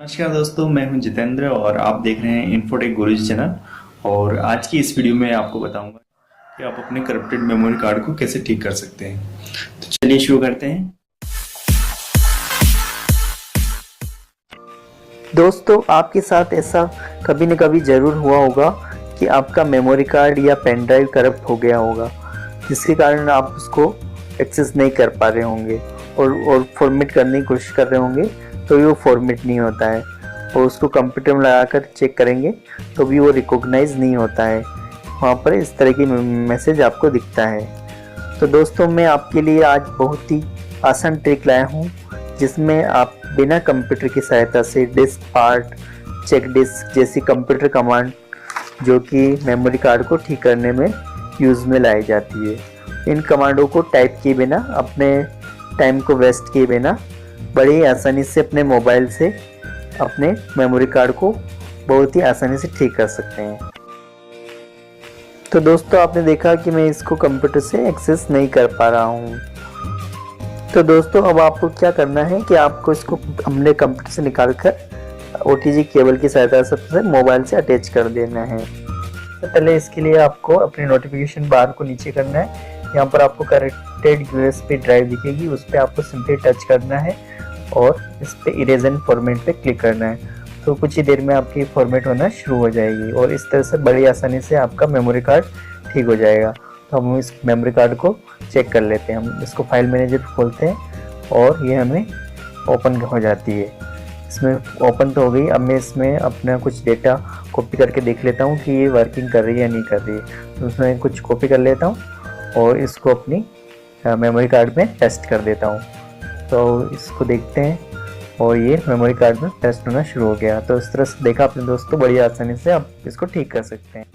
नमस्कार दोस्तों, मैं हूं जितेंद्र और आप देख रहे हैं इन्फोटेक गुरुजी चैनल। और आज की इस वीडियो में आपको बताऊंगा कि आप अपने करप्टेड मेमोरी कार्ड को कैसे ठीक कर सकते हैं। तो चलिए शुरू करते हैं। दोस्तों, आपके साथ ऐसा कभी न कभी ज़रूर हुआ होगा कि आपका मेमोरी कार्ड या पेन ड्राइव करप्ट हो गया होगा, जिसके कारण आप उसको एक्सेस नहीं कर पा रहे होंगे और फॉर्मेट करने की कोशिश कर रहे होंगे तो भी वो फॉर्मेट नहीं होता है, और उसको कंप्यूटर में लगाकर चेक करेंगे तो भी वो रिकॉग्नाइज नहीं होता है। वहाँ पर इस तरह की मैसेज आपको दिखता है। तो दोस्तों, मैं आपके लिए आज बहुत ही आसान ट्रिक लाया हूँ, जिसमें आप बिना कंप्यूटर की सहायता से डिस्क पार्ट, चेक डिस्क जैसी कंप्यूटर कमांड जो कि मेमोरी कार्ड को ठीक करने में यूज़ में लाई जाती है, इन कमांडों को टाइप किए बिना, अपने टाइम को वेस्ट किए बिना बड़ी ही आसानी से अपने मोबाइल से अपने मेमोरी कार्ड को बहुत ही आसानी से ठीक कर सकते हैं। तो दोस्तों, आपने देखा कि मैं इसको कंप्यूटर से एक्सेस नहीं कर पा रहा हूँ। तो दोस्तों, अब आपको क्या करना है कि आपको इसको अपने कंप्यूटर से निकालकर OTG केबल की सहायता से मोबाइल से अटैच कर देना है। तो पहले इसके लिए आपको अपने नोटिफिकेशन बार को नीचे करना है। यहाँ पर आपको करेक्टेड USB ड्राइव दिखेगी, उस पर आपको सिंपली टच करना है और इस पर इरेज एंड फॉर्मेट पे क्लिक करना है। तो कुछ ही देर में आपकी फॉर्मेट होना शुरू हो जाएगी और इस तरह से बड़ी आसानी से आपका मेमोरी कार्ड ठीक हो जाएगा। तो हम इस मेमोरी कार्ड को चेक कर लेते हैं। हम इसको फाइल मैनेजर खोलते हैं और ये हमें ओपन हो जाती है। इसमें ओपन तो हो गई। अब मैं इसमें अपना कुछ डेटा कॉपी करके देख लेता हूँ कि ये वर्किंग कर रही है या नहीं कर रही है। तो उसमें कुछ कॉपी कर लेता हूँ और इसको अपनी मेमोरी कार्ड में पेस्ट कर देता हूँ। तो इसको देखते हैं और ये मेमोरी कार्ड में पेस्ट होना शुरू हो गया। तो इस तरह से देखा आपने दोस्तों, बड़ी आसानी से आप इसको ठीक कर सकते हैं।